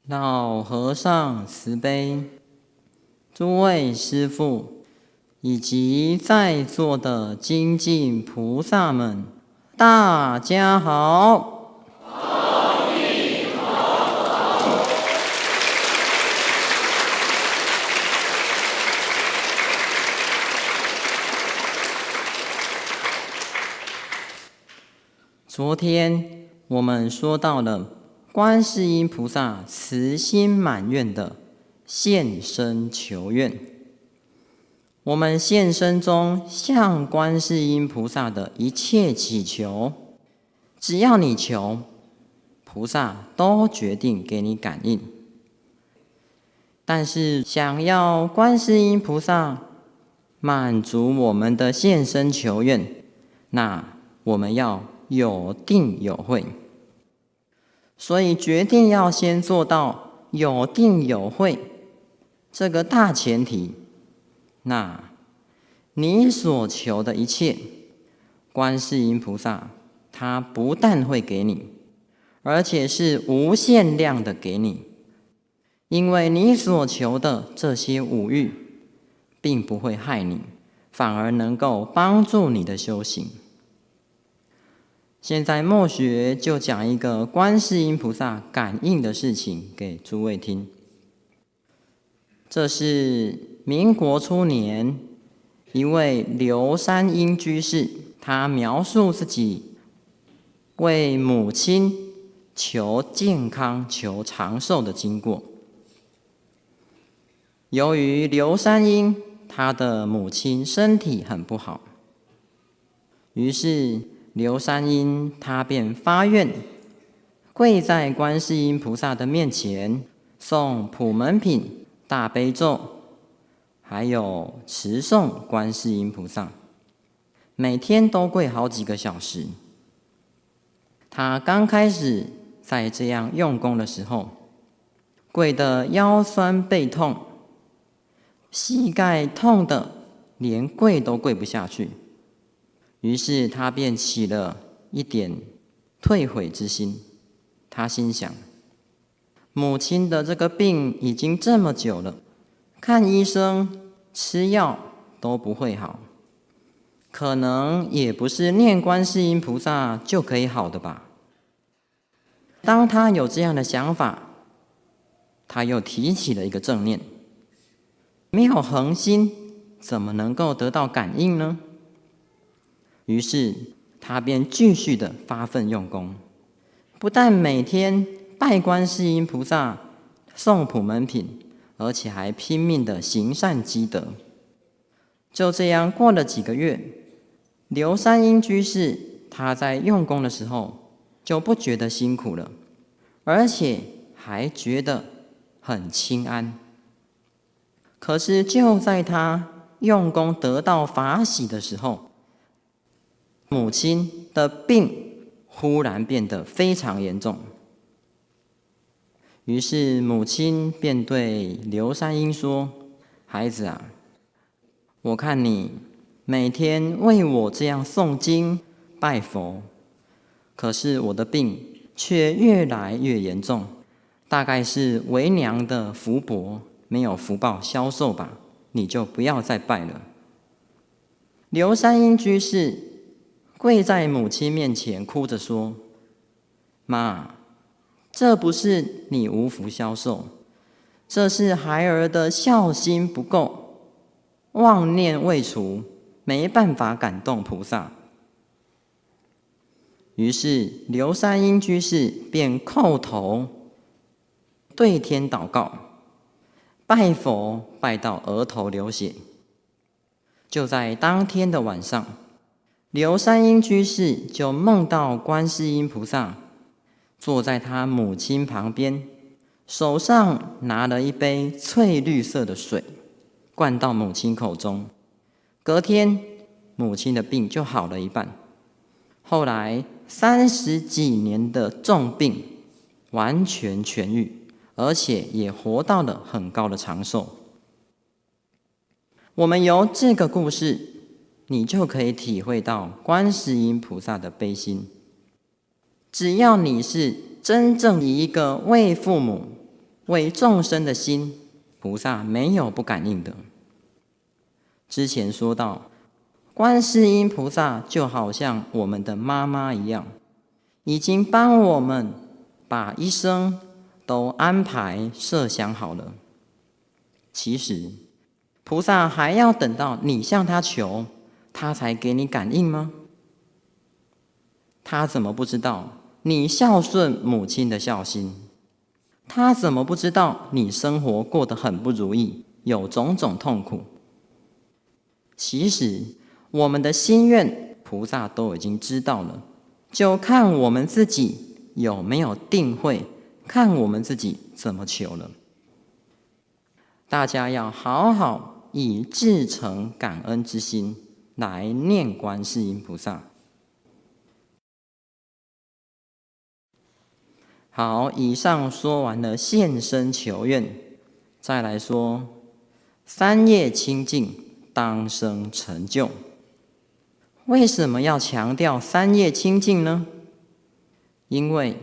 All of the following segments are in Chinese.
老和尚慈悲，诸位师父以及在座的精进菩萨们，大家好。昨天我们说到了观世音菩萨慈心满愿的现身求愿。我们现身中向观世音菩萨的一切祈求，只要你求，菩萨都决定给你感应。但是想要观世音菩萨满足我们的现身求愿，那我们要有定有慧。所以决定要先做到有定有慧这个大前提，那你所求的一切，观世音菩萨他不但会给你，而且是无限量的给你。因为你所求的这些五欲并不会害你，反而能够帮助你的修行。现在末学就讲一个观世音菩萨感应的事情给诸位听。这是民国初年一位刘山英居士，他描述自己为母亲求健康、求长寿的经过。由于刘山英他的母亲身体很不好，于是刘山英他便发愿，跪在观世音菩萨的面前，诵普门品、大悲咒，还有持诵观世音菩萨，每天都跪好几个小时。他刚开始在这样用功的时候，跪得腰酸背痛，膝盖痛得连跪都跪不下去。于是他便起了一点退悔之心。他心想，母亲的这个病已经这么久了，看医生吃药都不会好，可能也不是念观世音菩萨就可以好的吧。当他有这样的想法，他又提起了一个正念，没有恒心怎么能够得到感应呢？于是他便继续的发奋用功，不但每天拜观世音菩萨、诵普门品，而且还拼命的行善积德。就这样过了几个月，刘山英居士他在用功的时候就不觉得辛苦了，而且还觉得很清安。可是就在他用功得到法喜的时候，母亲的病忽然变得非常严重。于是母亲便对刘山英说：“孩子啊，我看你每天为我这样诵经拜佛，可是我的病却越来越严重，大概是为娘的福薄，没有福报消受吧，你就不要再拜了。”刘山英居士跪在母亲面前哭着说：“妈，这不是你无福消受，这是孩儿的孝心不够，妄念未除，没办法感动菩萨。”于是刘山英居士便叩头对天祷告，拜佛拜到额头流血。就在当天的晚上，刘山英居士就梦到观世音菩萨坐在他母亲旁边，手上拿了一杯翠绿色的水，灌到母亲口中。隔天，母亲的病就好了一半。后来30几年的重病完全痊愈，而且也活到了很高的长寿。我们由这个故事，你就可以体会到观世音菩萨的悲心。只要你是真正以一个为父母为众生的心，菩萨没有不感应的。之前说到，观世音菩萨就好像我们的妈妈一样，已经帮我们把一生都安排设想好了。其实，菩萨还要等到你向他求，他才给你感应吗？他怎么不知道你孝顺母亲的孝心？他怎么不知道你生活过得很不如意，有种种痛苦？其实我们的心愿，菩萨都已经知道了，就看我们自己有没有定慧，看我们自己怎么求了。大家要好好以至诚感恩之心来念观世音菩萨。好，以上说完了现身求愿，再来说三业清净，当生成就。为什么要强调三业清净呢？因为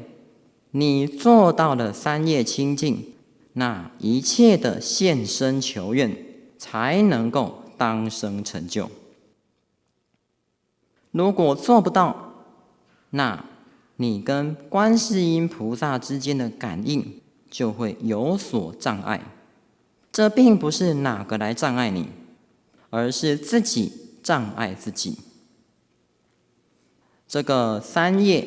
你做到了三业清净，那一切的现身求愿才能够当生成就。如果做不到，那你跟观世音菩萨之间的感应就会有所障碍。这并不是哪个来障碍你，而是自己障碍自己。这个三业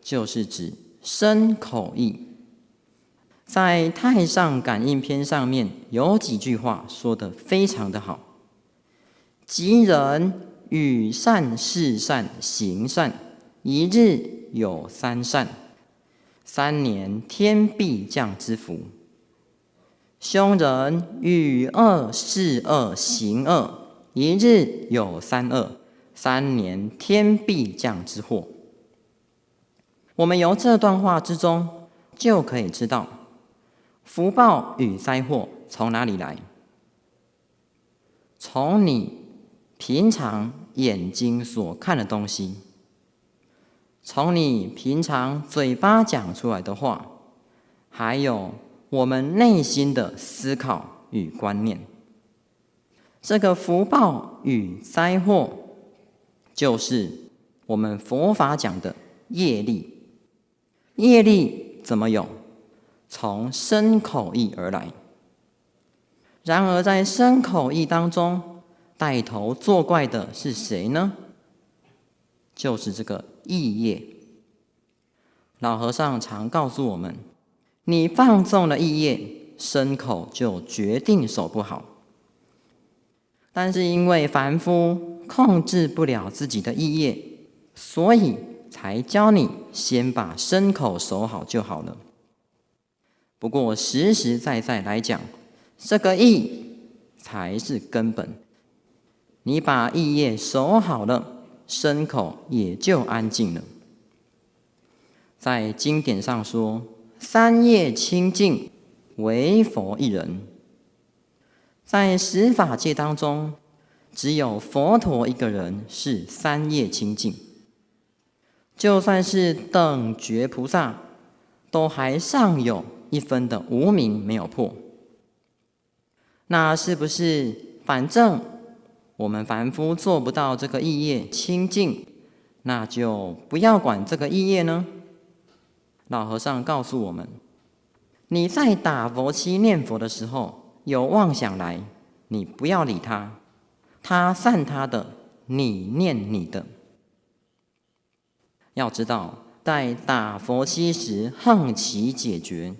就是指身口意。在《太上感应篇》上面有几句话说得非常的好：即人与善事善行善，一日有三善，3年天必降之福。凶人与恶事恶行恶，一日有三恶，3年天必降之祸。我们由这段话之中就可以知道，福报与灾祸从哪里来？从你平常眼睛所看的东西，从你平常嘴巴讲出来的话，还有我们内心的思考与观念。这个福报与灾祸，就是我们佛法讲的业力。业力怎么有？从身口意而来。然而在身口意当中，带头作怪的是谁呢？就是这个意业。老和尚常告诉我们，你放纵了意业，身口就决定守不好。但是因为凡夫控制不了自己的意业，所以才教你先把身口守好就好了。不过实实在在来讲，这个意才是根本。你把意业守好了，身口也就安静了。在经典上说，三业清净，唯佛一人。在十法界当中，只有佛陀一个人是三业清净。就算是等觉菩萨，都还尚有一分的无明没有破。那是不是反正我们凡夫做不到这个意业清净，那就不要管这个意业呢？老和尚告诉我们，你在打佛七念佛的时候，有妄想来，你不要理他，他散他的，你念你的。要知道，在打佛七时横其解决，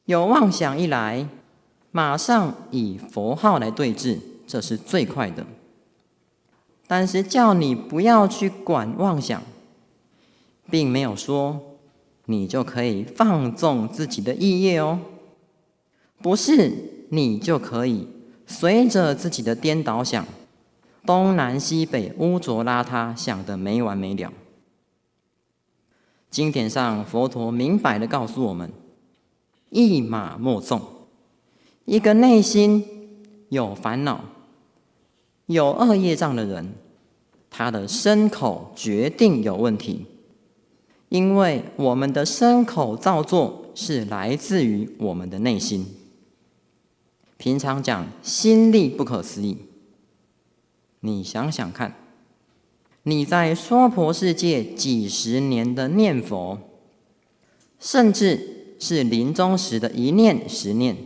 有妄想一来，马上以佛号来对治，这是最快的。但是叫你不要去管妄想，并没有说你就可以放纵自己的意业哦，不是你就可以随着自己的颠倒想，东南西北污浊邋遢，想得没完没了。经典上佛陀明白地告诉我们，一马莫纵。一个内心有烦恼、有恶业障的人，他的身口决定有问题。因为我们的身口造作是来自于我们的内心。平常讲心力不可思议，你想想看，你在娑婆世界几十年的念佛，甚至是临终时的一念十念，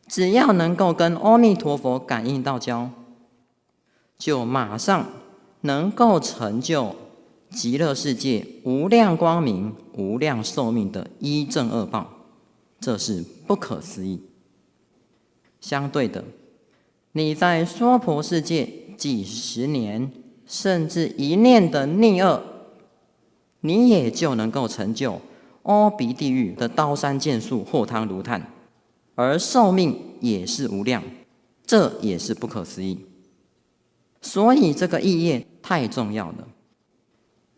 只要能够跟阿弥陀佛感应道交，就马上能够成就极乐世界无量光明、无量寿命的一正二报，这是不可思议。相对的，你在娑婆世界几十年，甚至一念的逆恶，你也就能够成就阿鼻地狱的刀山剑树、火汤炉炭，而寿命也是无量，这也是不可思议。所以这个意业太重要了。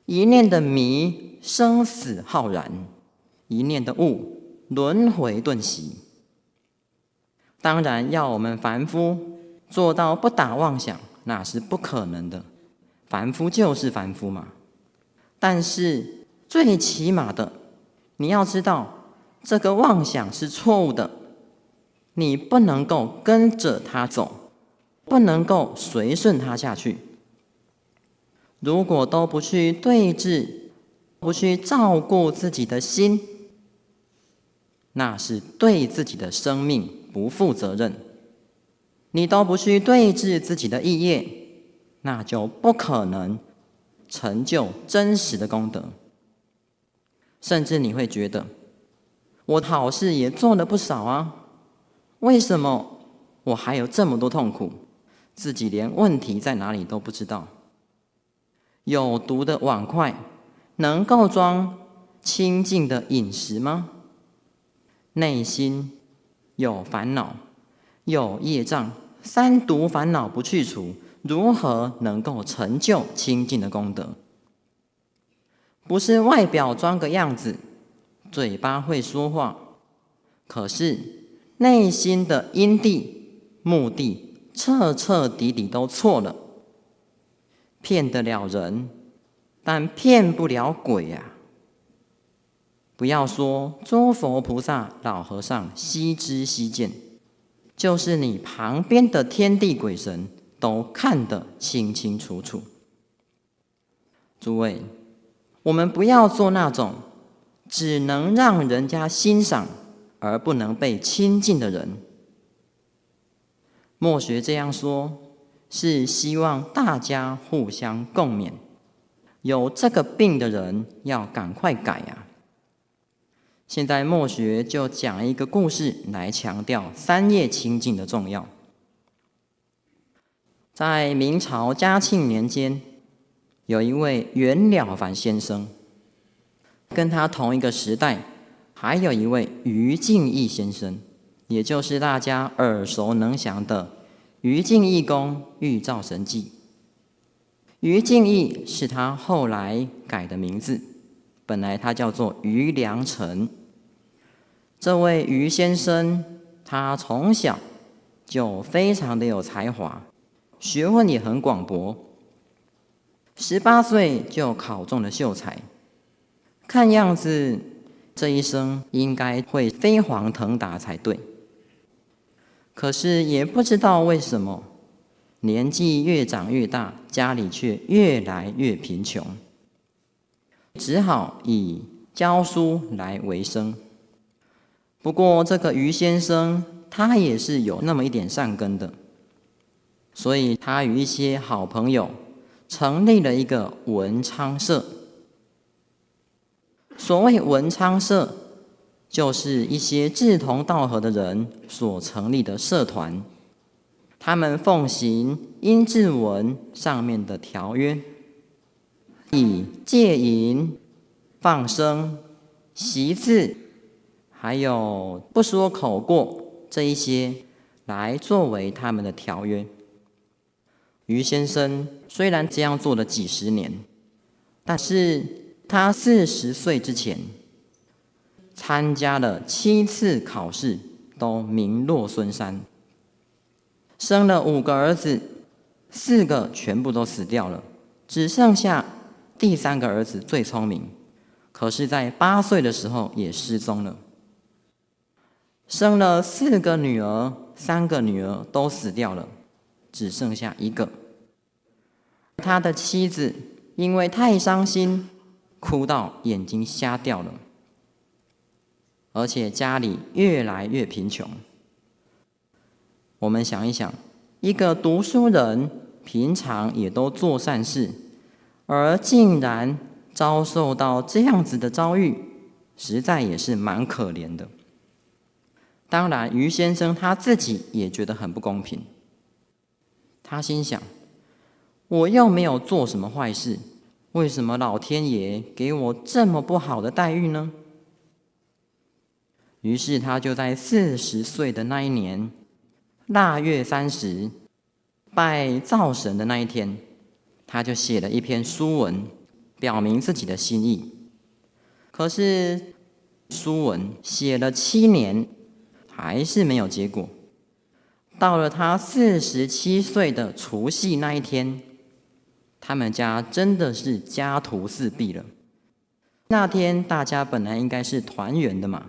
一念的迷，生死浩然；一念的悟，轮回顿息。当然，要我们凡夫做到不打妄想，那是不可能的。凡夫就是凡夫嘛。但是最起码的，你要知道，这个妄想是错误的，你不能够跟着他走，不能够随顺他下去。如果都不去对治，不去照顾自己的心，那是对自己的生命不负责任。你都不去对治自己的意业，那就不可能成就真实的功德。甚至你会觉得，我好事也做了不少啊，为什么我还有这么多痛苦？自己连问题在哪里都不知道。有毒的碗筷能够装清净的饮食吗？内心有烦恼，有业障，三毒烦恼不去除，如何能够成就清净的功德？不是外表装个样子，嘴巴会说话，可是内心的因地、目的彻彻底底都错了。骗得了人，但骗不了鬼啊！不要说诸佛菩萨、老和尚悉知悉见，就是你旁边的天地鬼神都看得清清楚楚。诸位，我们不要做那种只能让人家欣赏而不能被亲近的人。默学这样说，是希望大家互相共勉，有这个病的人要赶快改啊！现在默学就讲一个故事来强调三业清净的重要。在明朝嘉庆年间，有一位袁了凡先生，跟他同一个时代，还有一位于敬义先生，也就是大家耳熟能详的于敬义公预兆神迹。于敬义是他后来改的名字，本来他叫做于良辰。这位于先生，他从小就非常的有才华，学问也很广博。18岁就考中了秀才，看样子这一生应该会飞黄腾达才对。可是也不知道为什么，年纪越长越大，家里却越来越贫穷，只好以教书来为生。不过这个于先生，他也是有那么一点善根的，所以他与一些好朋友成立了一个文昌社。所谓文昌社，就是一些志同道合的人所成立的社团，他们奉行阴骘文上面的条约，以戒淫、放生、习字，还有不说口过这一些来作为他们的条约。于先生虽然这样做了几十年，但是他40岁之前参加了7次考试，都名落孙山。生了5个儿子，4个全部都死掉了，只剩下第3个儿子最聪明，可是在8岁的时候也失踪了。生了4个女儿，3个女儿都死掉了，只剩下1个。他的妻子因为太伤心，哭到眼睛瞎掉了，而且家里越来越贫穷。我们想一想，一个读书人，平常也都做善事，而竟然遭受到这样子的遭遇，实在也是蛮可怜的。当然，于先生他自己也觉得很不公平。他心想，我又没有做什么坏事，为什么老天爷给我这么不好的待遇呢？于是他就在40岁的那一年，腊月30，拜灶神的那一天，他就写了一篇书文，表明自己的心意。可是书文写了7年，还是没有结果。到了他47岁的除夕那一天，他们家真的是家徒四壁了。那天大家本来应该是团圆的嘛，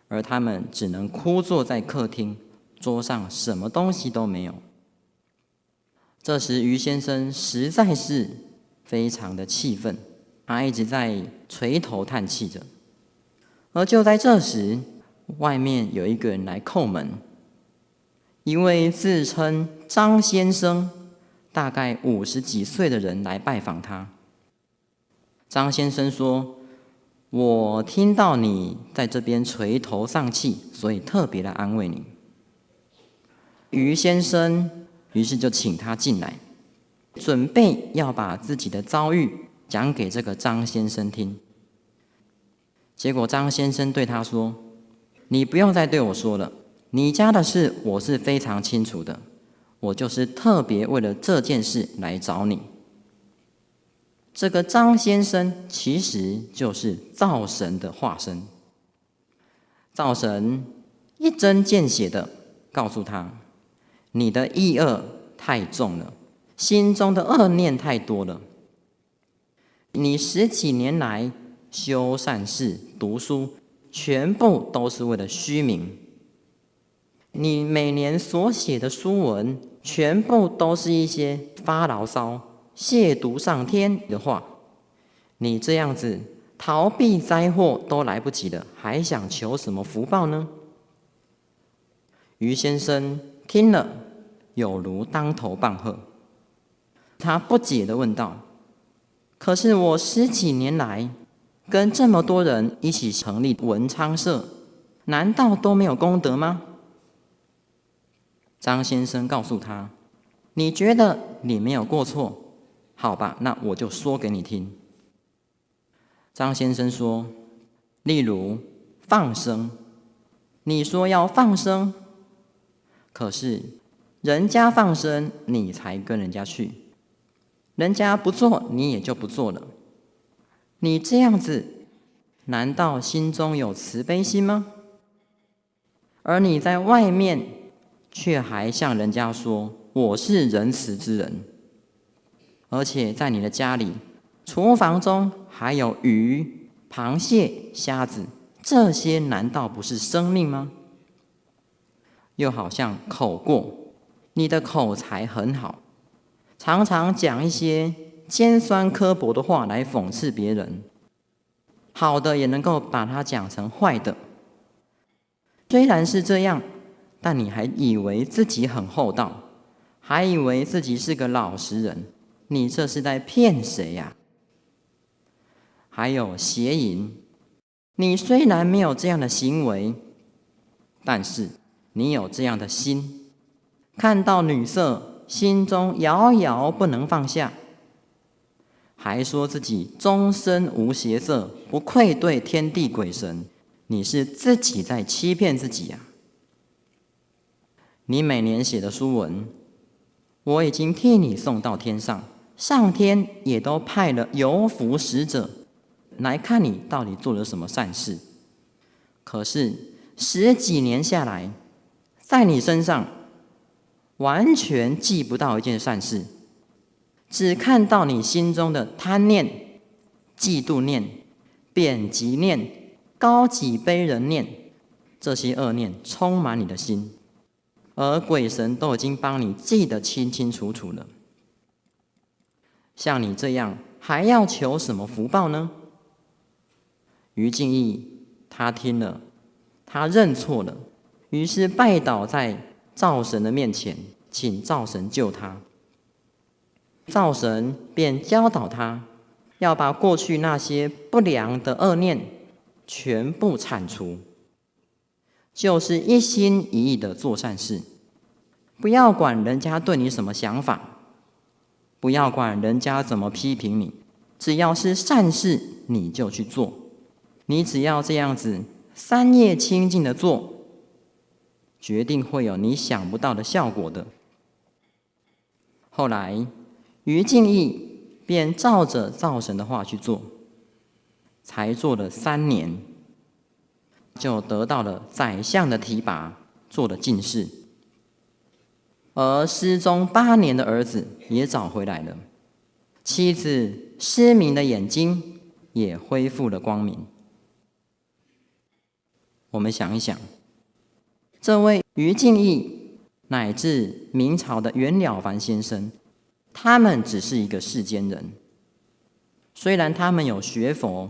而他们只能枯坐在客厅，桌上什么东西都没有。这时于先生实在是非常的气愤，他一直在垂头叹气着。而就在这时，外面有一个人来叩门，一位自称张先生，大概50几岁的人来拜访他。张先生说，我听到你在这边垂头丧气，所以特别来安慰你。于先生于是就请他进来，准备要把自己的遭遇讲给这个张先生听。结果张先生对他说，你不用再对我说了，你家的事我是非常清楚的，我就是特别为了这件事来找你。这个张先生其实就是灶神的化身。灶神一针见血的告诉他，你的意恶太重了，心中的恶念太多了。你10几年来修善事、读书，全部都是为了虚名。你每年所写的书文，全部都是一些发牢骚、亵渎上天的话。你这样子逃避灾祸都来不及了，还想求什么福报呢？于先生听了，有如当头棒喝。他不解地问道，可是我10几年来跟这么多人一起成立文昌社，难道都没有功德吗？张先生告诉他，你觉得你没有过错，好吧，那我就说给你听。张先生说，例如放生，你说要放生，可是人家放生你才跟人家去，人家不做你也就不做了。你这样子，难道心中有慈悲心吗？而你在外面却还向人家说我是仁慈之人，而且在你的家里，厨房中还有鱼、螃蟹、虾子，这些难道不是生命吗？又好像口过，你的口才很好，常常讲一些尖酸刻薄的话来讽刺别人，好的也能够把它讲成坏的。虽然是这样，但你还以为自己很厚道，还以为自己是个老实人，你这是在骗谁呀？还有邪淫，你虽然没有这样的行为，但是你有这样的心，看到女色，心中遥遥不能放下，还说自己终身无邪色，不愧对天地鬼神，你是自己在欺骗自己呀！你每年写的书文，我已经替你送到天上，上天也都派了有福使者来看你到底做了什么善事。可是10几年下来，在你身上完全记不到一件善事，只看到你心中的贪念、嫉妒念、贬极念、高己卑人念，这些恶念充满你的心，而鬼神都已经帮你记得清清楚楚了。像你这样，还要求什么福报呢？于敬义他听了，他认错了，于是拜倒在灶神的面前，请灶神救他。灶神便教导他，要把过去那些不良的恶念全部铲除，就是一心一意的做善事，不要管人家对你什么想法，不要管人家怎么批评你，只要是善事你就去做。你只要这样子3业清净的做，决定会有你想不到的效果的。后来于敬义便照着灶神的话去做，才做了3年，就得到了宰相的提拔，做了进士。而失踪8年的儿子也找回来了，妻子失明的眼睛也恢复了光明。我们想一想，这位于敬义乃至明朝的袁了凡先生，他们只是一个世间人，虽然他们有学佛，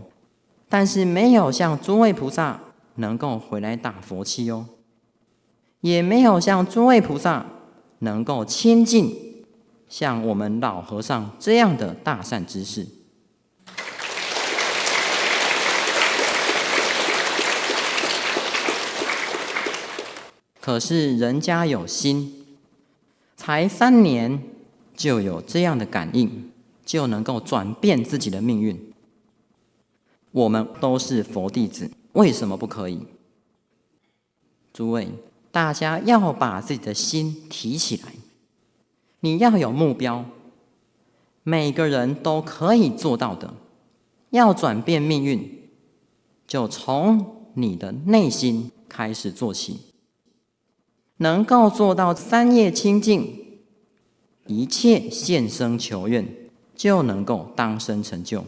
但是没有像诸位菩萨能够回来打佛七哦，也没有像诸位菩萨能够亲近像我们老和尚这样的大善知识。可是人家有心，才3年就有这样的感应，就能够转变自己的命运。我们都是佛弟子，为什么不可以？诸位，大家要把自己的心提起来，你要有目标，每个人都可以做到的。要转变命运，就从你的内心开始做起。能够做到3业清净，一切现生求愿，就能够当生成就。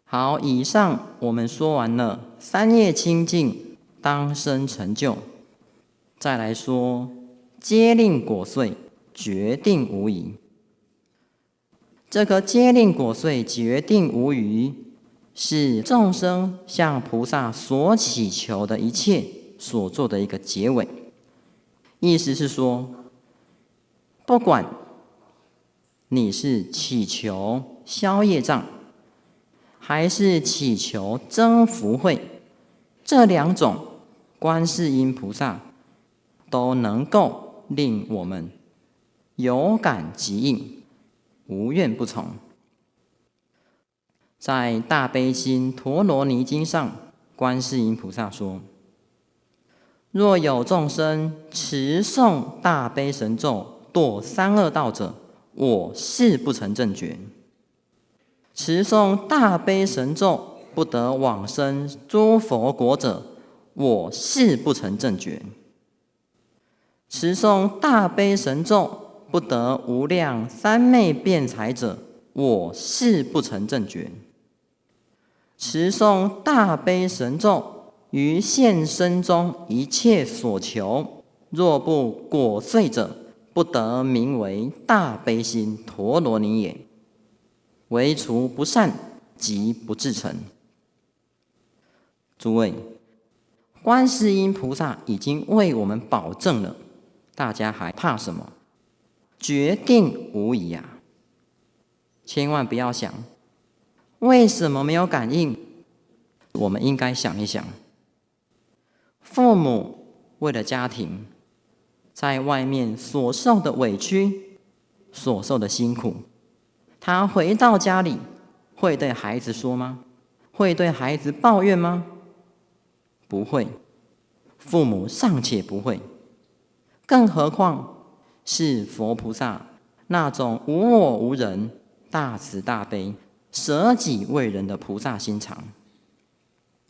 好，以上我们说完了3业清净，当生成就。再来说皆令果遂，决定无疑。这个皆令果遂，决定无余，是众生向菩萨所祈求的一切所做的一个结尾。意思是说，不管你是祈求消业障，还是祈求增福慧，这2种观世音菩萨都能够令我们有感即应，无怨不从。在大悲心陀罗尼经上，观世音菩萨说：若有众生持诵大悲神咒堕3恶道者，我誓不成正觉。持诵大悲神咒不得往生诸佛国者，我誓不成正觉。持诵大悲神咒不得无量三昧辩才者，我誓不成正觉。持诵大悲神咒于现生中一切所求，若不果遂者，不得名为大悲心陀罗尼也。唯除不善，即不至成。诸位，观世音菩萨已经为我们保证了，大家还怕什么？决定无疑啊！千万不要想为什么没有感应。我们应该想一想，父母为了家庭，在外面所受的委屈，所受的辛苦，他回到家里会对孩子说吗？会对孩子抱怨吗？不会，父母尚且不会，更何况是佛菩萨那种无我无人、大慈大悲、舍己为人的菩萨心肠，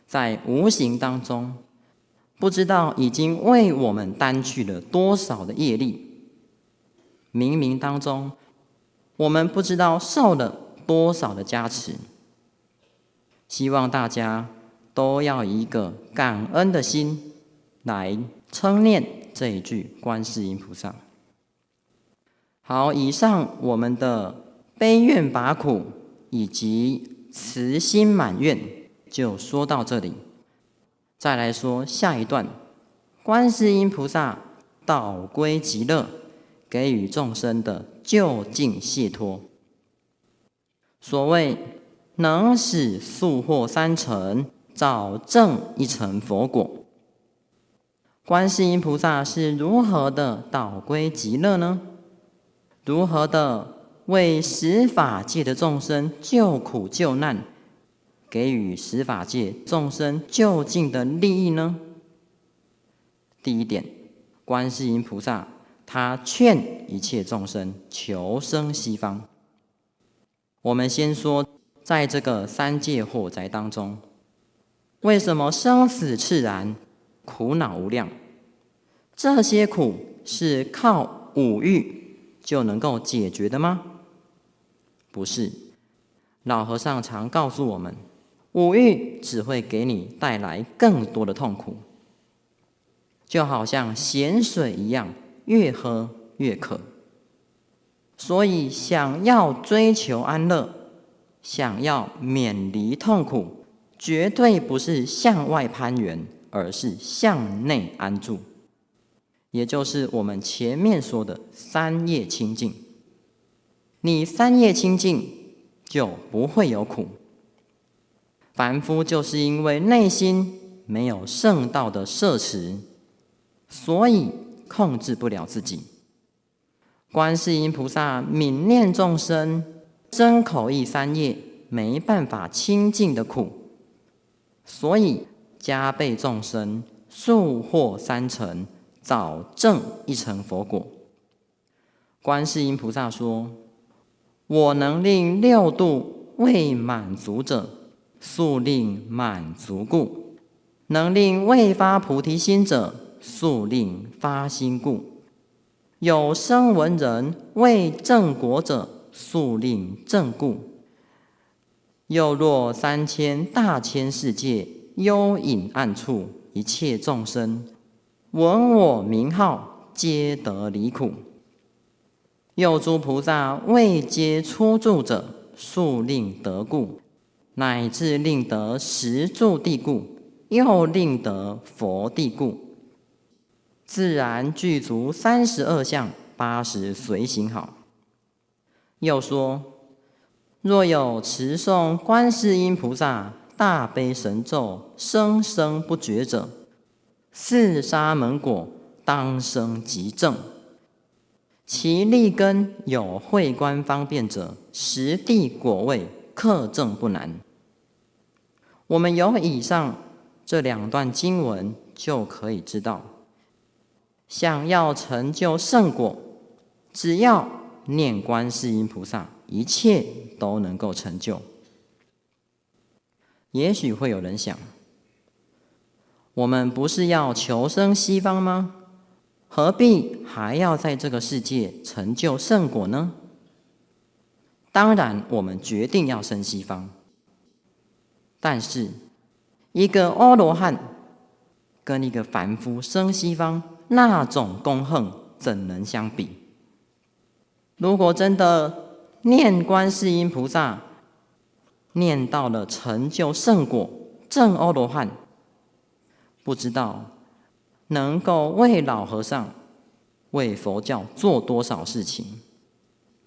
在无形当中，不知道已经为我们担去了多少的业力。冥冥当中，我们不知道受了多少的加持。希望大家都要以一个感恩的心来称念这一句观世音菩萨。好，以上我们的悲愿拔苦以及慈心满愿就说到这里。再来说下一段，观世音菩萨导归极乐，给予众生的究竟解脱。所谓能使速获三乘，早证一乘佛果。观世音菩萨是如何的导归极乐呢？如何的为十法界的众生救苦救难，给予十法界众生究竟的利益呢？第一点，观世音菩萨他劝一切众生求生西方。我们先说，在这个三界火灾当中，为什么生死炽然，苦恼无量？这些苦是靠五欲就能够解决的吗？不是。老和尚常告诉我们，五欲只会给你带来更多的痛苦，就好像咸水一样，越喝越渴。所以想要追求安乐，想要免离痛苦，绝对不是向外攀援，而是向内安住，也就是我们前面说的三业清净。你三业清净，就不会有苦。凡夫就是因为内心没有圣道的摄持，所以控制不了自己。观世音菩萨悯念众生身口意三业没办法清净的苦，所以加倍众生速获三乘，早证一乘佛果。观世音菩萨说，我能令六度未满足者，速令满足故；能令未发菩提心者，速令发心故；有声闻人未正果者，速令正故。又若3000大千世界幽隐暗处，一切众生闻我名号，皆得离苦。又诸菩萨未皆初住者，速令得故，乃至令得十住地故，又令得佛地故。自然具足32相80随行好。又说，若有持诵观世音菩萨大悲神咒生生不绝者，四沙门果当生即证。其利根有慧观方便者，实地果位克证不难。我们由以上这两段经文就可以知道，想要成就圣果，只要念观世音菩萨，一切都能够成就。也许会有人想，我们不是要求生西方吗？何必还要在这个世界成就圣果呢？当然，我们决定要生西方。但是，一个阿罗汉跟一个凡夫生西方，那种功恨怎能相比？如果真的念观世音菩萨，念到了成就圣果，证阿罗汉，不知道能够为老和尚、为佛教做多少事情，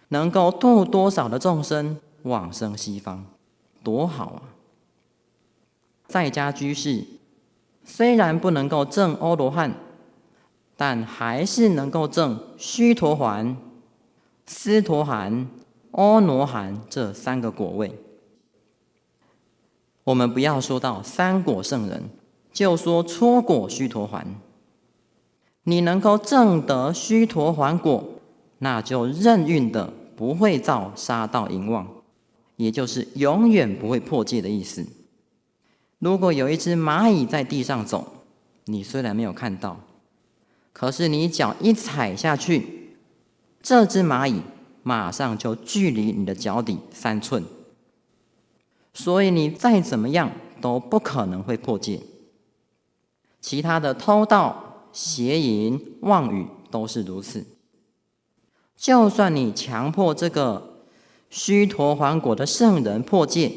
能够度多少的众生往生西方，多好啊！在家居士虽然不能够证阿罗汉，但还是能够证须陀洹、斯陀含、阿罗汉这3个果位。我们不要说到三果圣人，就说初果须陀洹，你能够证得须陀洹果，那就任运的不会造杀盗淫妄，也就是永远不会破戒的意思。如果有一只蚂蚁在地上走，你虽然没有看到，可是你脚一踩下去，这只蚂蚁马上就距离你的脚底3寸。所以你再怎么样都不可能会破戒。其他的偷盗、邪淫、妄语都是如此。就算你强迫这个须陀洹果的圣人破戒，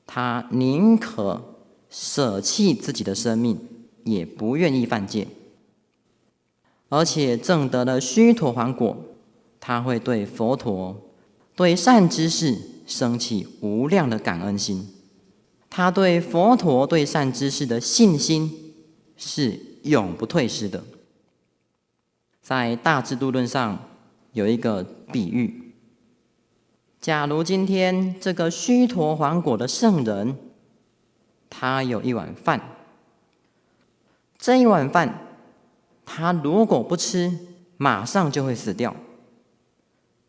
他宁可舍弃自己的生命，也不愿意犯戒。而且证得了须陀洹果，他会对佛陀、对善知识生起无量的感恩心。他对佛陀、对善知识的信心是永不退失的。在大智度论上有一个比喻，假如今天这个须陀洹果的圣人，他有一碗饭，这一碗饭他如果不吃，马上就会死掉。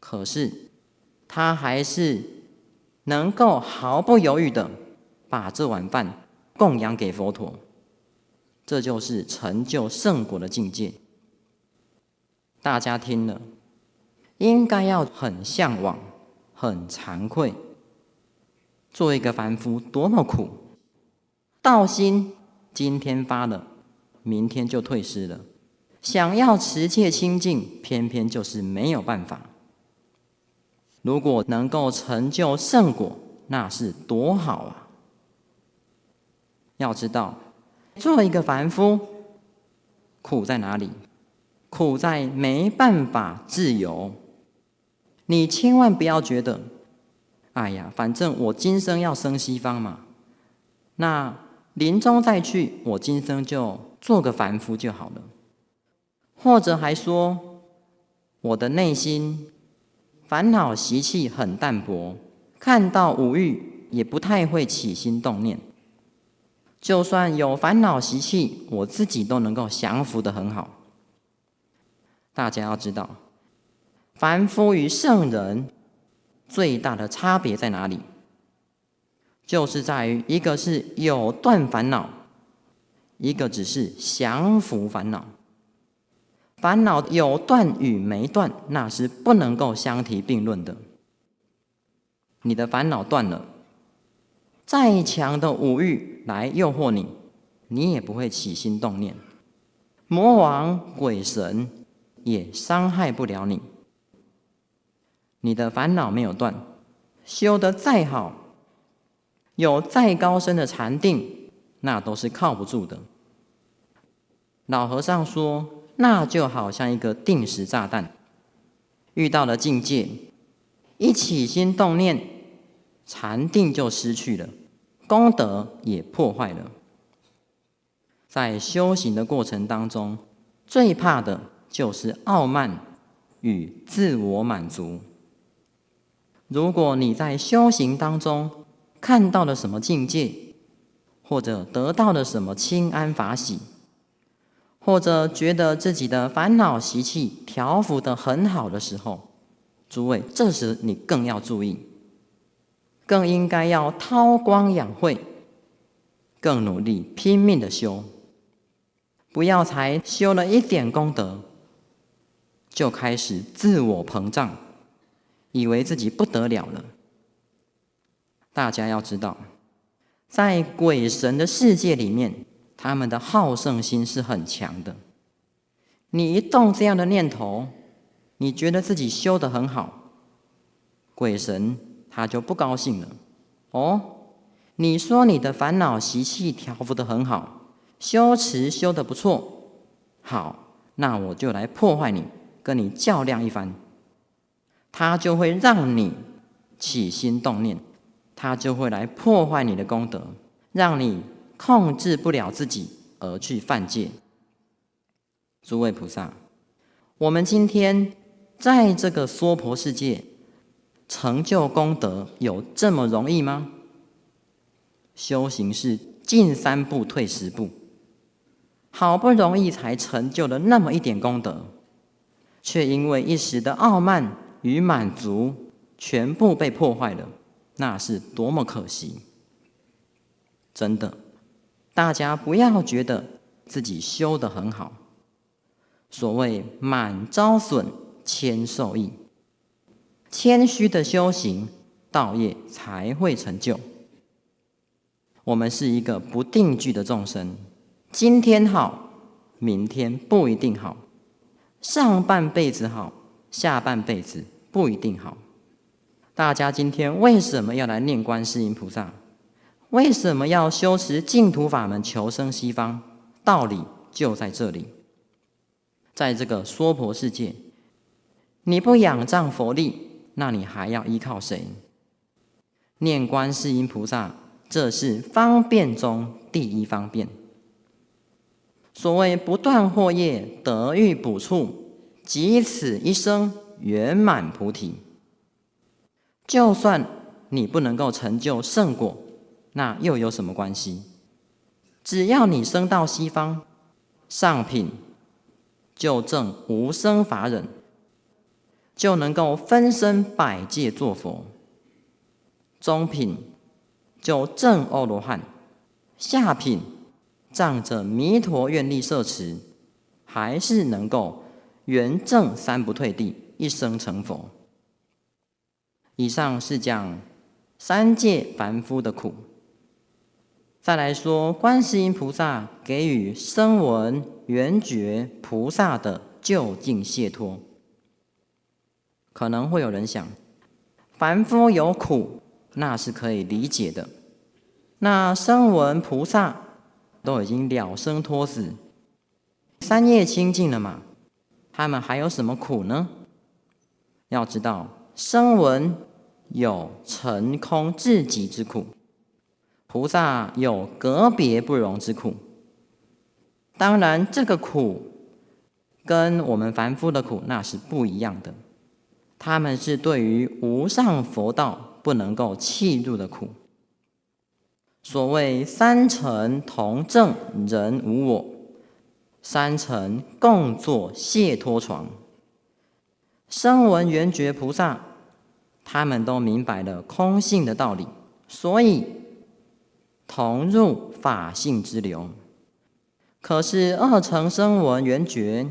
可是他还是能够毫不犹豫的把这碗饭供养给佛陀，这就是成就圣果的境界。大家听了，应该要很向往，很惭愧。做一个凡夫多么苦，道心今天发了，明天就退失了。想要持戒清净，偏偏就是没有办法。如果能够成就圣果，那是多好啊！要知道，做一个凡夫，苦在哪里？苦在没办法自由。你千万不要觉得，哎呀，反正我今生要生西方嘛，那临终再去，我今生就做个凡夫就好了。或者还说，我的内心烦恼习气很淡薄，看到五欲也不太会起心动念。就算有烦恼习气，我自己都能够降服得很好。大家要知道，凡夫与圣人最大的差别在哪里？就是在于一个是有断烦恼，一个只是降服烦恼。烦恼有断与没断，那是不能够相提并论的。你的烦恼断了，再强的五欲来诱惑你，你也不会起心动念。魔王、鬼神也伤害不了你。你的烦恼没有断，修得再好，有再高深的禅定，那都是靠不住的。老和尚说，那就好像一个定时炸弹，遇到了境界，一起心动念，禅定就失去了，功德也破坏了。在修行的过程当中，最怕的就是傲慢与自我满足。如果你在修行当中看到了什么境界，或者得到了什么清安法喜，或者觉得自己的烦恼习气调伏得很好的时候，诸位，这时你更要注意，更应该要韬光养晦，更努力拼命的修，不要才修了一点功德，就开始自我膨胀，以为自己不得了了。大家要知道，在鬼神的世界里面，他们的好胜心是很强的。你一动这样的念头，你觉得自己修得很好，鬼神他就不高兴了。哦，你说你的烦恼习气调伏得很好，修持修得不错，好，那我就来破坏你，跟你较量一番。他就会让你起心动念，他就会来破坏你的功德，让你控制不了自己而去犯戒。诸位菩萨，我们今天在这个娑婆世界成就功德有这么容易吗？修行是进3步退10步，好不容易才成就了那么一点功德，却因为一时的傲慢与满足，全部被破坏了，那是多么可惜！真的，大家不要觉得自己修得很好。所谓满招损，谦受益。谦虚的修行，道业才会成就。我们是一个不定居的众生，今天好，明天不一定好，上半辈子好，下半辈子不一定好。大家今天为什么要来念观世音菩萨？为什么要修持净土法门求生西方？道理就在这里。在这个娑婆世界，你不仰仗佛力，那你还要依靠谁？念观世音菩萨，这是方便中第一方便。所谓不断惑业，得遇补处，即此一生圆满菩提。就算你不能够成就圣果，那又有什么关系？只要你生到西方，上品就证无生法忍，就能够分身百界作佛；中品就证阿罗汉，下品仗着弥陀愿力摄持，还是能够圆正三不退地，一生成佛。以上是讲三界凡夫的苦。再来说观世音菩萨给予声闻缘觉菩萨的究竟解脱。可能会有人想，凡夫有苦，那是可以理解的。那声闻菩萨都已经了生脱死，三业清净了嘛，他们还有什么苦呢？要知道，声闻有成空至极之苦，菩萨有格别不容之苦。当然，这个苦跟我们凡夫的苦那是不一样的，他们是对于无上佛道不能够契入的苦。所谓三乘同证人无我，三乘共作解脱床。声闻缘觉菩萨，他们都明白了空性的道理，所以同入法性之流。可是二乘声闻缘觉，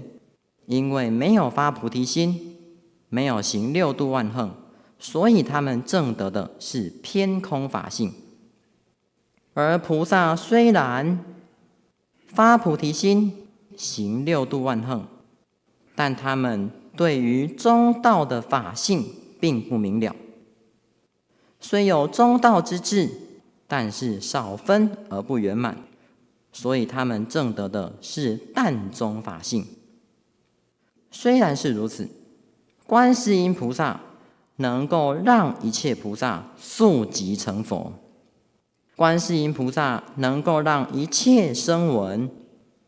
因为没有发菩提心，没有行六度万行，所以他们证得的是偏空法性。而菩萨虽然发菩提心，行六度万行，但他们对于中道的法性并不明了。虽有中道之智，但是少分而不圆满，所以他们证得的是淡中法性。虽然是如此，观世音菩萨能够让一切菩萨速即成佛，观世音菩萨能够让一切声闻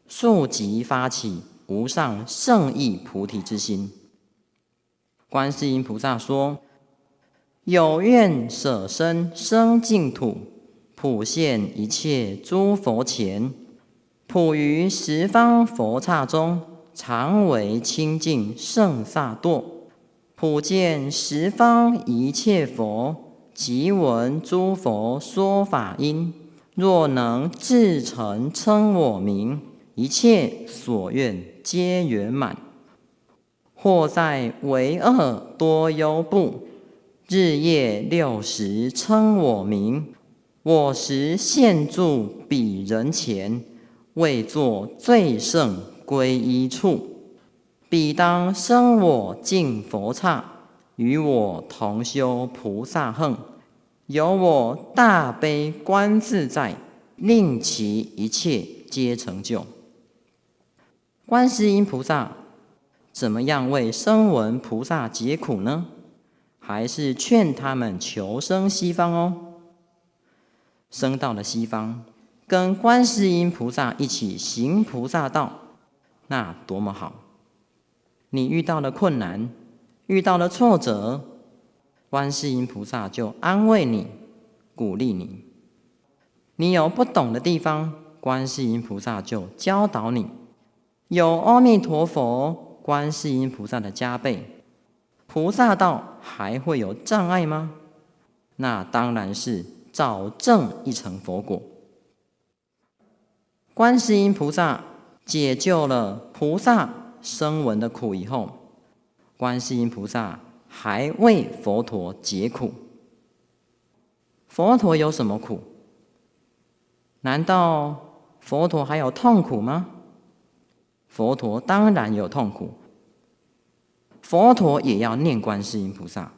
速即发起无上圣意菩提之心。观世音菩萨说：有愿舍身生净土，普现一切诸佛前，普于十方佛刹中，常为清净圣萨埵，普见十方一切佛，即闻诸佛说法音。若能至诚称我名，一切所愿皆圆满。或在为恶多忧怖，日夜60称我名，我时现住彼人前，为作最胜皈依处。彼当生我净佛刹，与我同修菩萨行，有我大悲观自在，令其一切皆成就。观世音菩萨怎么样为声闻菩萨解苦呢？还是劝他们求生西方哦。生到了西方，跟观世音菩萨一起行菩萨道，那多么好！你遇到了困难，遇到了挫折，观世音菩萨就安慰你，鼓励你。你有不懂的地方，观世音菩萨就教导你。有阿弥陀佛、观世音菩萨的加被，菩萨道还会有障碍吗？那当然是早证一成佛果。观世音菩萨解救了菩萨声闻的苦以后，观世音菩萨还为佛陀解苦。佛陀有什么苦？难道佛陀还有痛苦吗？佛陀当然有痛苦，佛陀也要念观世音菩萨。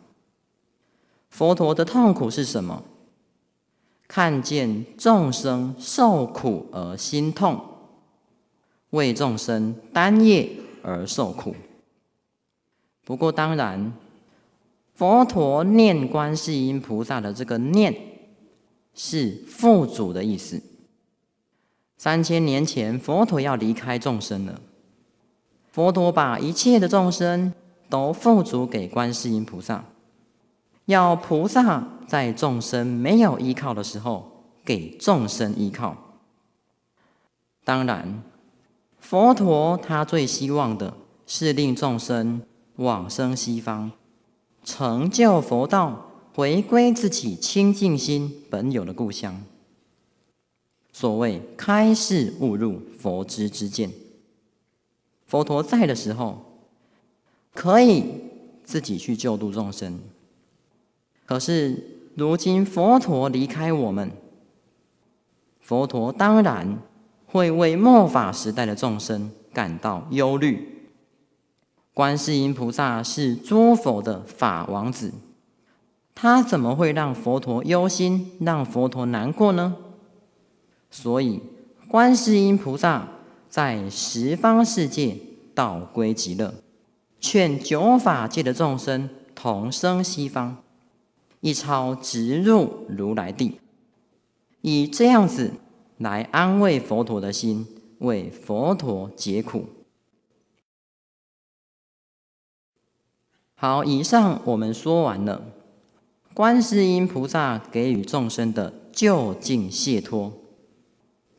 佛陀的痛苦是什么？看见众生受苦而心痛，为众生担业而受苦。不过当然，佛陀念观世音菩萨的这个念是付嘱的意思。3000年前，佛陀要离开众生了，佛陀把一切的众生都付嘱给观世音菩萨，要菩萨在众生没有依靠的时候，给众生依靠。当然，佛陀他最希望的是令众生往生西方，成就佛道，回归自己清净心本有的故乡。所谓开示悟入佛知之见，佛陀在的时候，可以自己去救度众生。可是如今佛陀离开我们，佛陀当然会为末法时代的众生感到忧虑。观世音菩萨是诸佛的法王子，他怎么会让佛陀忧心，让佛陀难过呢？所以观世音菩萨在十方世界道归极乐，劝九法界的众生同生西方，一超直入如来地，以这样子来安慰佛陀的心，为佛陀解苦。好，以上我们说完了观世音菩萨给予众生的究竟解脱。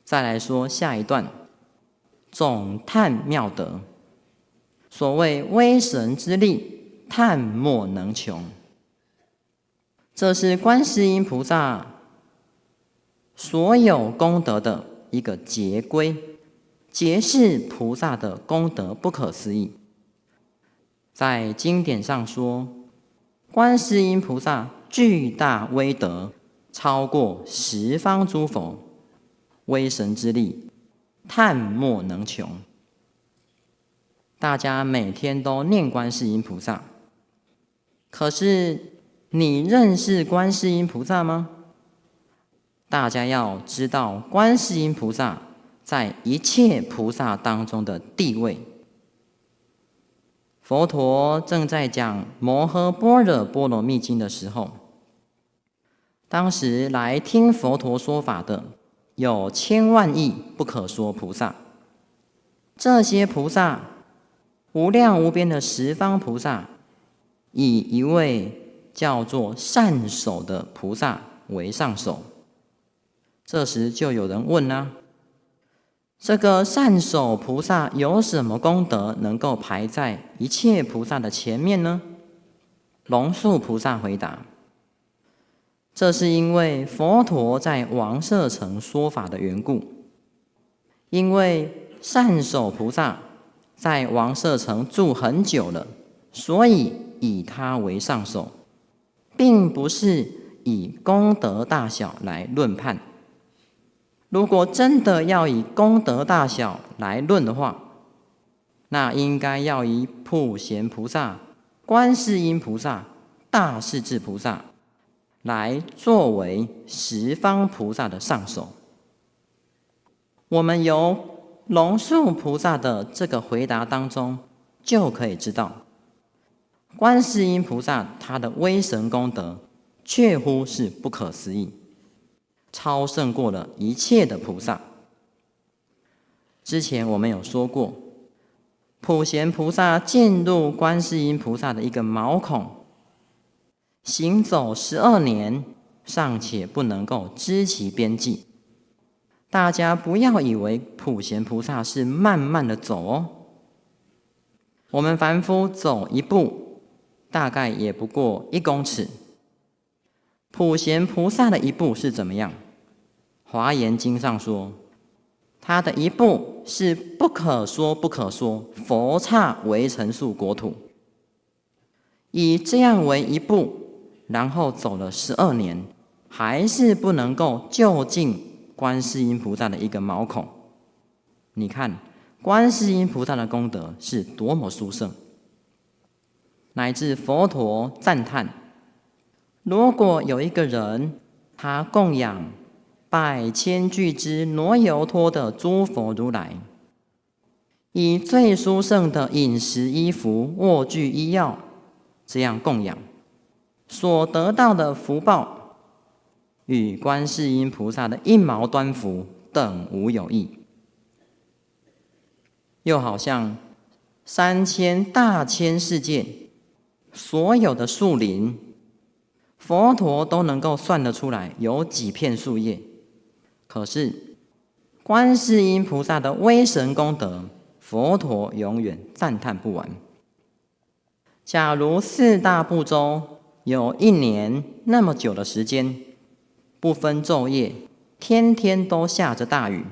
再来说下一段，总叹妙德。所谓威神之力，叹莫能穷。这是观世音菩萨所有功德的一个结归，结是菩萨的功德不可思议。在经典上说，观世音菩萨巨大威德，超过十方诸佛，威神之力，叹莫能穷。大家每天都念观世音菩萨，可是你认识观世音菩萨吗？大家要知道观世音菩萨在一切菩萨当中的地位。佛陀正在讲《摩诃般若波罗蜜经》的时候，当时来听佛陀说法的有千万亿不可说菩萨。这些菩萨，无量无边的十方菩萨，以一位叫做善手的菩萨为上首。这时就有人问啦，这个善手菩萨有什么功德能够排在一切菩萨的前面呢？龙树菩萨回答，这是因为佛陀在王舍城说法的缘故。因为善手菩萨在王舍城住很久了，所以以他为上首，并不是以功德大小来论判。如果真的要以功德大小来论的话，那应该要以普贤菩萨、观世音菩萨、大势至菩萨来作为十方菩萨的上首。我们由龙树菩萨的这个回答当中就可以知道，观世音菩萨他的威神功德确乎是不可思议，超胜过了一切的菩萨。之前我们有说过，普贤菩萨进入观世音菩萨的一个毛孔，行走12年，尚且不能够知其边际。大家不要以为普贤菩萨是慢慢的走哦，我们凡夫走一步，大概也不过1公尺。普贤菩萨的一步是怎么样？华严经上说，他的一步是不可说不可说，佛刹围城数国土。以这样为一步，然后走了12年，还是不能够就近观世音菩萨的一个毛孔。你看，观世音菩萨的功德是多么殊胜，乃至佛陀赞叹：如果有一个人，他供养百千俱胝罗由托的诸佛如来，以最殊胜的饮食、衣服、卧具、医药这样供养，所得到的福报，与观世音菩萨的一毛端福等无有异。又好像3000大千世界所有的树林，佛陀都能够算得出来有几片树叶，可是观世音菩萨的威神功德，佛陀永远赞叹不完。假如4大部洲有1年那么久的时间，不分昼夜，天天都下着大雨，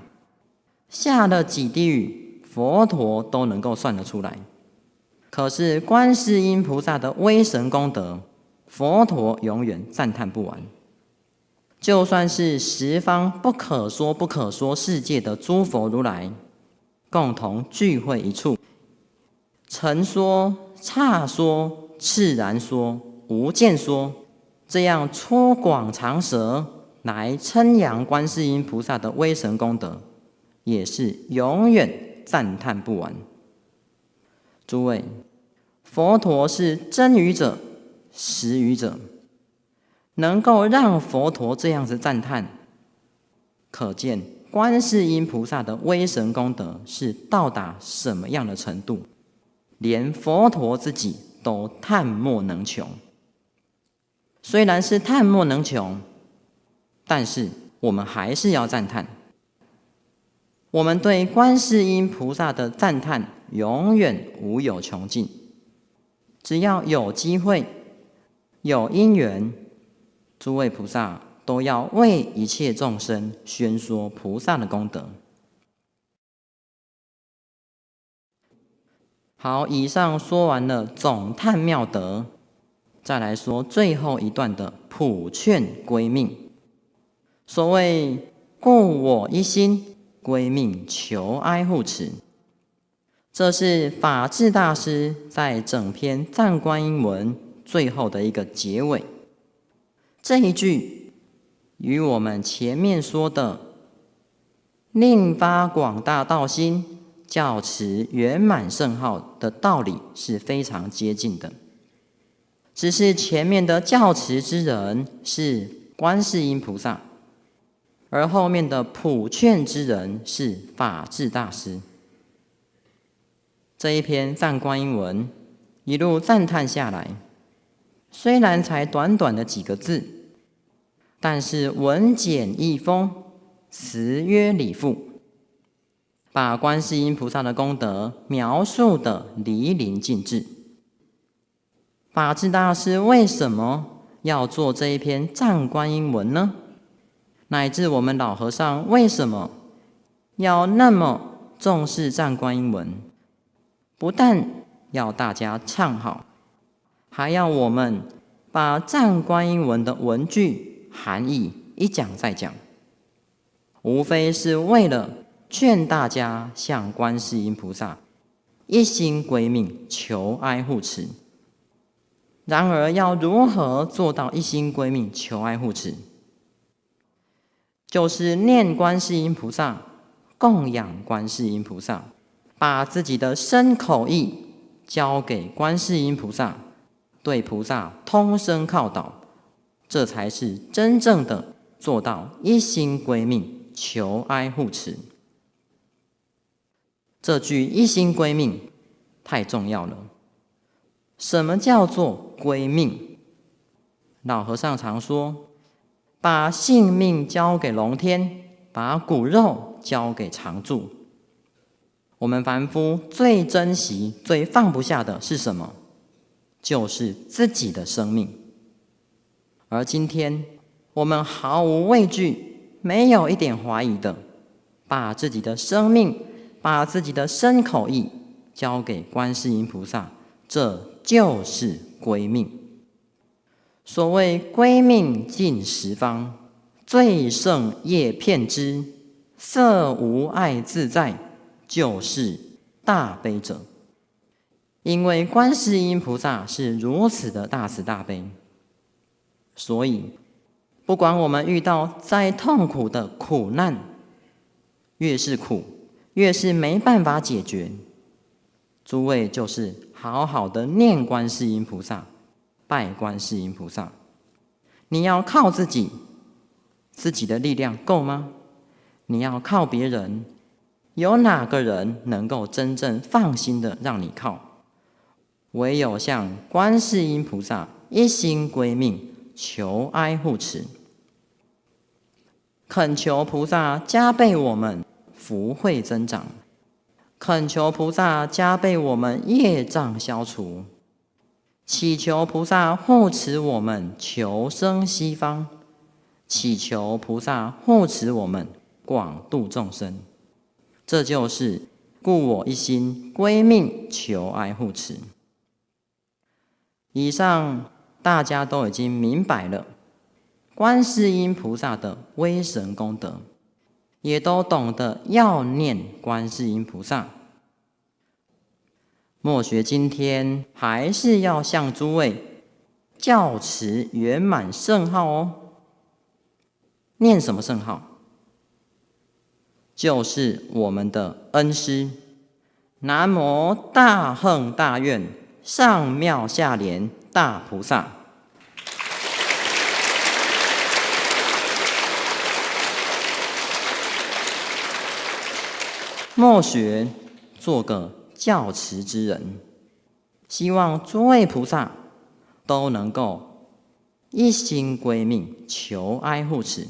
下了几滴雨，佛陀都能够算得出来。可是观世音菩萨的威神功德，佛陀永远赞叹不完。就算是十方不可说不可说世界的诸佛如来，共同聚会一处，成说、刹说、炽然说、无间说，这样粗广长舌来称扬观世音菩萨的威神功德，也是永远赞叹不完。诸位，佛陀是真语者、实语者，能够让佛陀这样子赞叹，可见观世音菩萨的威神功德是到达什么样的程度，连佛陀自己都叹莫能穷。虽然是叹莫能穷，但是我们还是要赞叹。我们对观世音菩萨的赞叹永远无有穷尽。只要有机会、有因缘，诸位菩萨都要为一切众生宣说菩萨的功德。好，以上说完了总叹妙德，再来说最后一段的普劝归命。所谓故我一心，归命求哀护持，这是法智大师在整篇赞观音文最后的一个结尾。这一句与我们前面说的令发广大道心，教持圆满圣号的道理是非常接近的，只是前面的教持之人是观世音菩萨，而后面的普劝之人是法智大师。这一篇赞观音文一路赞叹下来，虽然才短短的几个字，但是文简意丰，词约理富，把观世音菩萨的功德描述得淋漓尽致。法智大师为什么要做这一篇赞观音文呢？乃至我们老和尚为什么要那么重视赞观音文？不但要大家唱好，还要我们把赞观音文的文句含义一讲再讲，无非是为了劝大家向观世音菩萨一心归命，求哀护持。然而要如何做到一心归命，求哀护持？就是念观世音菩萨，供养观世音菩萨，把自己的身口意交给观世音菩萨，对菩萨通声靠祷，这才是真正的做到一心归命，求哀护持。这句一心归命太重要了。什么叫做归命？老和尚常说，把性命交给龙天，把骨肉交给常住。我们凡夫最珍惜、最放不下的是什么？就是自己的生命。而今天我们毫无畏惧，没有一点怀疑的，把自己的生命、把自己的身口意交给观世音菩萨，这就是归命。所谓归命尽十方，最胜业遍知，色无碍自在，就是大悲者。因为观世音菩萨是如此的大慈大悲，所以不管我们遇到再痛苦的苦难，越是苦，越是没办法解决，诸位就是好好的念观世音菩萨，拜观世音菩萨。你要靠自己，自己的力量够吗？你要靠别人，有哪个人能够真正放心的让你靠？唯有向观世音菩萨一心归命，求哀护持，恳求菩萨加倍我们福慧增长，恳求菩萨加倍我们业障消除，祈求菩萨护持我们求生西方，祈求菩萨护持我们广度众生。这就是故我一心归命，求哀护持。以上大家都已经明白了观世音菩萨的威神功德，也都懂得要念观世音菩萨。末学今天还是要向诸位教持圆满圣号哦。念什么圣号？就是我们的恩师南无大横大愿上妙下莲大菩萨。末学做个教持之人，希望诸位菩萨都能够一心归命，求哀护持。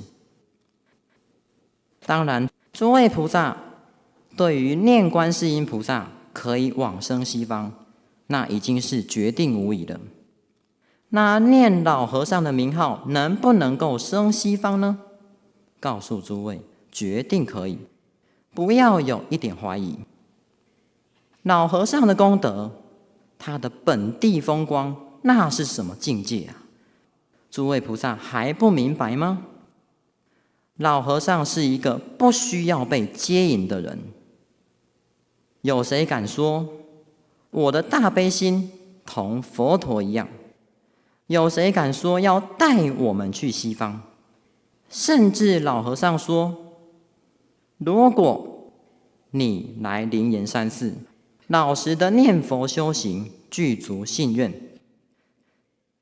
当然，诸位菩萨对于念观世音菩萨可以往生西方，那已经是决定无疑了。那念老和尚的名号能不能够生西方呢？告诉诸位，决定可以，不要有一点怀疑。老和尚的功德，他的本地风光，那是什么境界啊？诸位菩萨还不明白吗？老和尚是一个不需要被接引的人。有谁敢说我的大悲心同佛陀一样？有谁敢说要带我们去西方？甚至老和尚说，如果你来灵岩山寺，老实的念佛修行，具足信愿，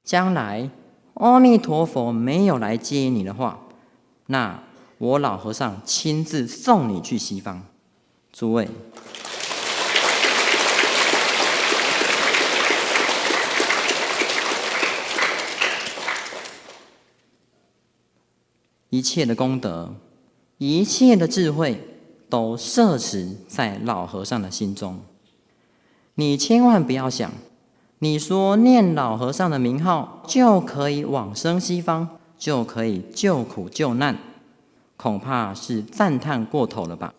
将来阿弥陀佛没有来接引你的话，那我老和尚亲自送你去西方。诸位，一切的功德，一切的智慧，都摄持在老和尚的心中。你千万不要想，你说念老和尚的名号就可以往生西方，就可以救苦救难，恐怕是赞叹过头了吧。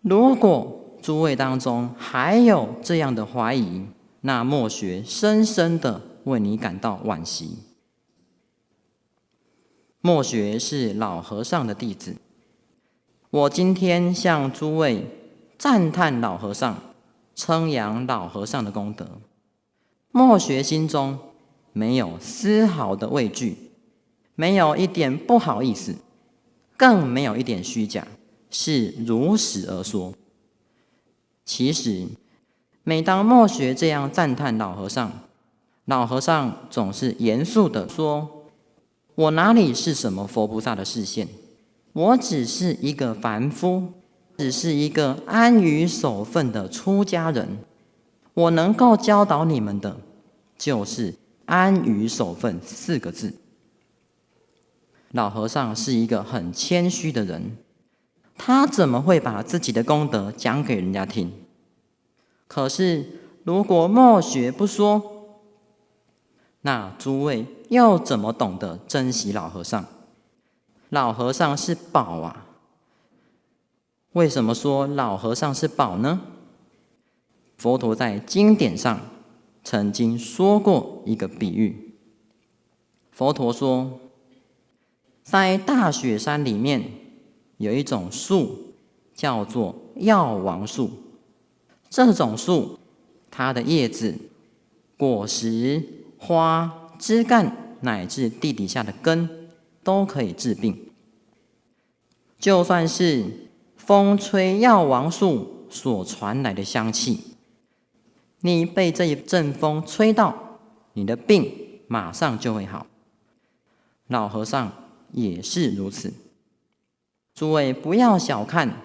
如果诸位当中还有这样的怀疑，那末学深深的为你感到惋惜。末学是老和尚的弟子，我今天向诸位赞叹老和尚，称扬老和尚的功德。末学心中没有丝毫的畏惧，没有一点不好意思，更没有一点虚假，是如实而说。其实每当末学这样赞叹老和尚，老和尚总是严肃地说，我哪里是什么佛菩萨的示现？我只是一个凡夫，只是一个安于守分的出家人。我能够教导你们的，就是安于守分4个字。老和尚是一个很谦虚的人，他怎么会把自己的功德讲给人家听？可是如果末学不说，那诸位又怎么懂得珍惜老和尚？老和尚是宝啊！为什么说老和尚是宝呢？佛陀在经典上曾经说过一个比喻，佛陀说，在大雪山里面有一种树叫做药王树，这种树它的叶子、果实、花、枝干乃至地底下的根都可以治病。就算是风吹药王树所传来的香气，你被这一阵风吹到，你的病马上就会好。老和尚也是如此。诸位不要小看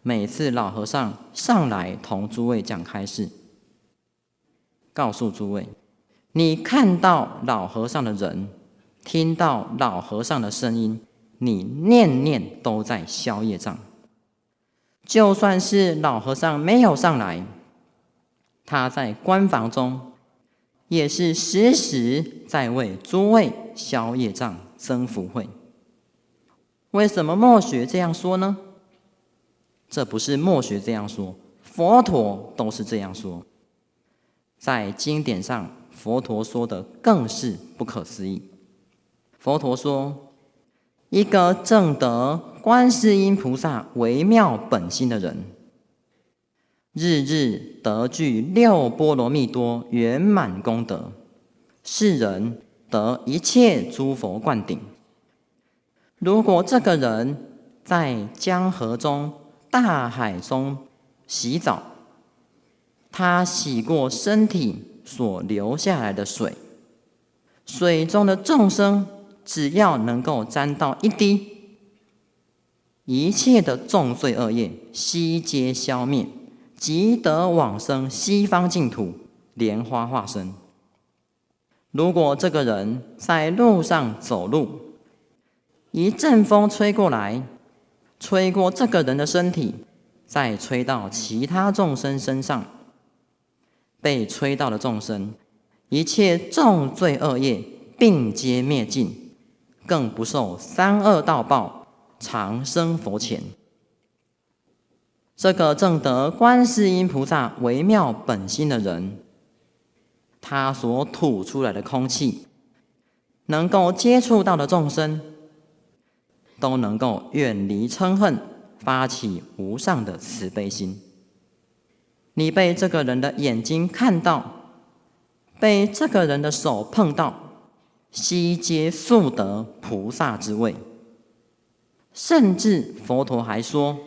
每次老和尚上来同诸位讲开示，告诉诸位，你看到老和尚的人，听到老和尚的声音，你念念都在消业障。就算是老和尚没有上来，他在关房中也是时时在为诸位消业障、增福慧。为什么默学这样说呢？这不是默学这样说，佛陀都是这样说。在经典上，佛陀说的更是不可思议。佛陀说，一个证得观世音菩萨微妙本心的人，日日得具六波罗蜜多圆满功德，是人得一切诸佛灌顶。如果这个人在江河中、大海中洗澡，他洗过身体所流下来的水，水中的众生只要能够沾到一滴，一切的重罪恶业悉皆消灭，即得往生西方净土莲花化身。如果这个人在路上走路，一阵风吹过来，吹过这个人的身体，再吹到其他众生身上，被吹到的众生，一切重罪恶业并皆灭尽，更不受三恶道报，长生佛前。这个证得观世音菩萨微妙本心的人，他所吐出来的空气，能够接触到的众生，都能够远离嗔恨，发起无上的慈悲心。你被这个人的眼睛看到，被这个人的手碰到，悉皆速得菩萨之位。甚至佛陀还说，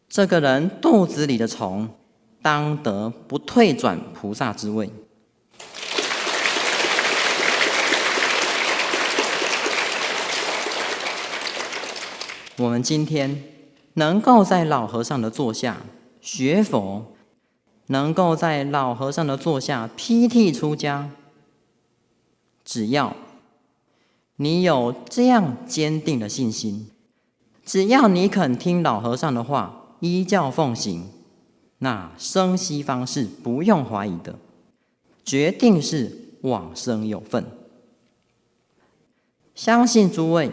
这个人肚子里的虫，当得不退转菩萨之位。我们今天能够在老和尚的座下学佛，能够在老和尚的座下披剃出家，只要你有这样坚定的信心，只要你肯听老和尚的话，依教奉行，那生西方是不用怀疑的，决定是往生有份。相信诸位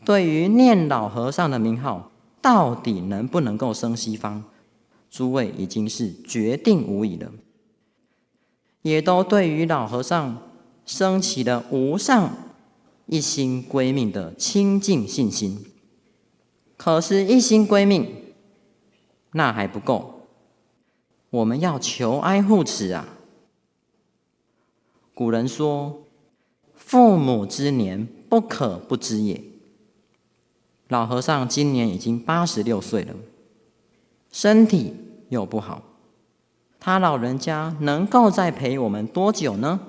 对于念老和尚的名号到底能不能够生西方，诸位已经是决定无疑了，也都对于老和尚升起了无上一心归命的清净信心。可是一心归命那还不够，我们要求爱护持啊。古人说，父母之年不可不知也。老和尚今年已经86岁了，身体又不好，他老人家能够再陪我们多久呢？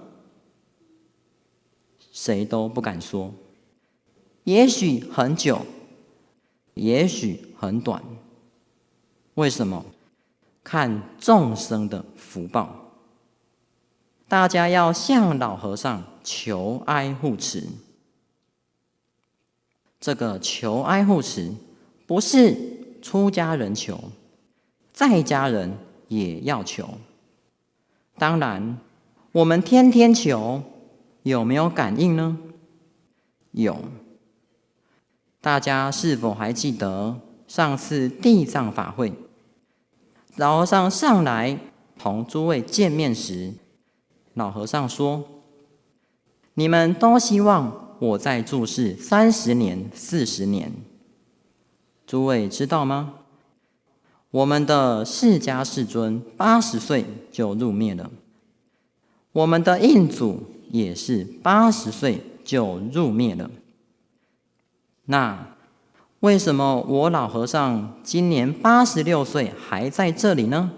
谁都不敢说，也许很久，也许很短。为什么？看众生的福报。大家要向老和尚求哀护持。这个求哀护持不是出家人求，在家人也要求。当然，我们天天求，有没有感应呢？有。大家是否还记得上次地藏法会，老和尚上来同诸位见面时，老和尚说：你们都希望我再住世30年、40年。诸位知道吗？我们的释迦世尊80岁就入灭了，我们的印祖也是80岁就入灭了。那为什么我老和尚今年86岁还在这里呢？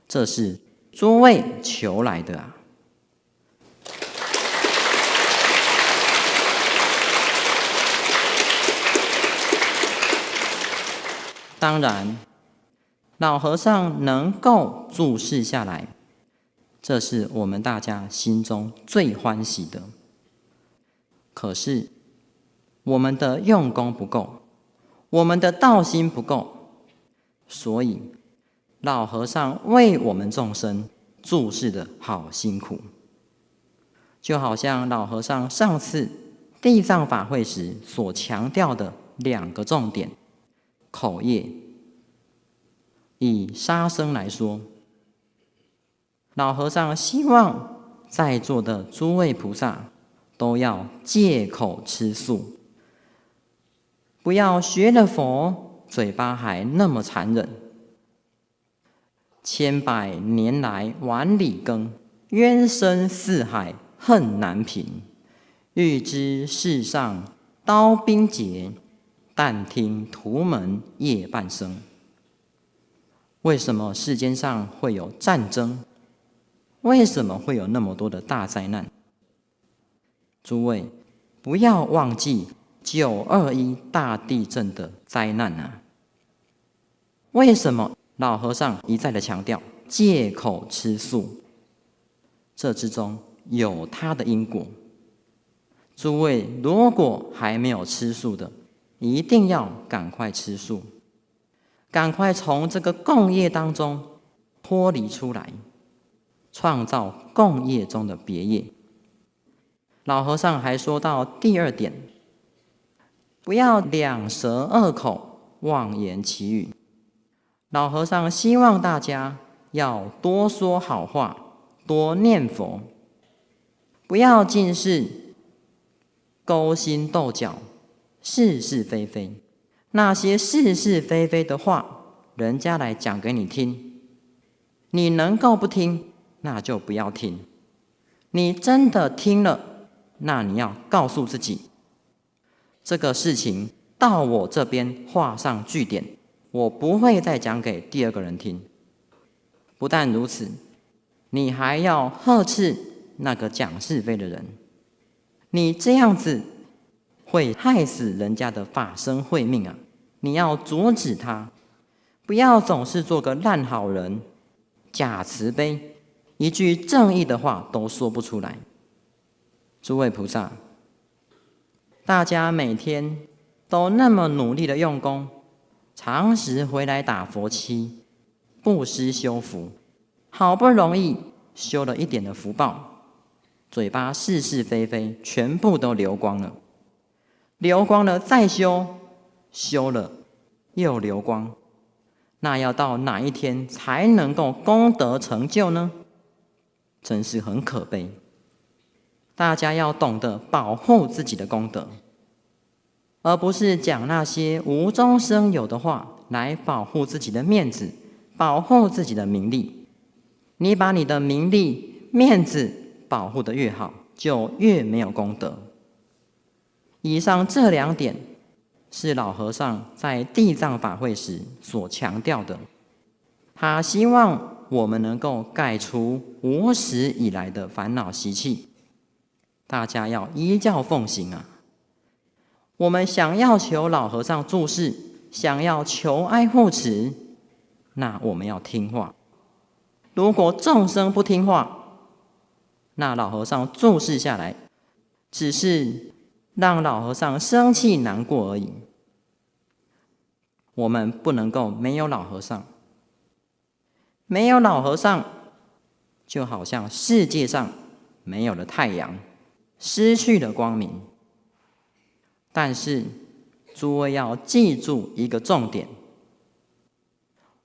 这是诸位求来的啊。当然，老和尚能够住世下来，这是我们大家心中最欢喜的。可是，我们的用功不够，我们的道心不够，所以老和尚为我们众生住世的好辛苦。就好像老和尚上次地藏法会时所强调的2个重点：口业。以杀生来说，老和尚希望在座的诸位菩萨都要戒口吃素，不要学了佛，嘴巴还那么残忍。千百年来碗里羹，冤深似海恨难平。欲知世上刀兵劫，但听屠门夜半声。为什么世间上会有战争？为什么会有那么多的大灾难？诸位，不要忘记921大地震的灾难啊！为什么老和尚一再的强调戒口吃素？这之中有它的因果。诸位如果还没有吃素的，一定要赶快吃素，赶快从这个共业当中脱离出来，创造共业中的别业。老和尚还说到第2点，不要2舌2口妄言绮语。老和尚希望大家要多说好话，多念佛，不要尽是勾心斗角、是是非非。那些是是非非的话，人家来讲给你听，你能够不听，那就不要听。你真的听了，那你要告诉自己，这个事情到我这边画上句点，我不会再讲给第2个人听。不但如此，你还要呵斥那个讲是非的人。你这样子会害死人家的法身慧命啊！你要阻止他，不要总是做个烂好人，假慈悲，一句正义的话都说不出来。诸位菩萨，大家每天都那么努力的用功，常时回来打佛七，布施修福，好不容易修了一点的福报，嘴巴是是非非全部都流光了，流光了再修，修了又流光，那要到哪一天才能够功德成就呢？真是很可悲。大家要懂得保护自己的功德，而不是讲那些无中生有的话来保护自己的面子，保护自己的名利。你把你的名利、面子保护得越好，就越没有功德。以上这2点是老和尚在地藏法会时所强调的，他希望我们能够改除无始以来的烦恼习气，大家要依教奉行啊！我们想要求老和尚住世，想要求爱护持，那我们要听话。如果众生不听话，那老和尚住世下来，只是让老和尚生气难过而已。我们不能够没有老和尚，没有老和尚，就好像世界上没有了太阳，失去了光明。但是诸位要记住一个重点，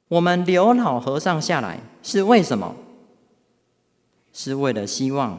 我们留老和尚下来是为什么？是为了希望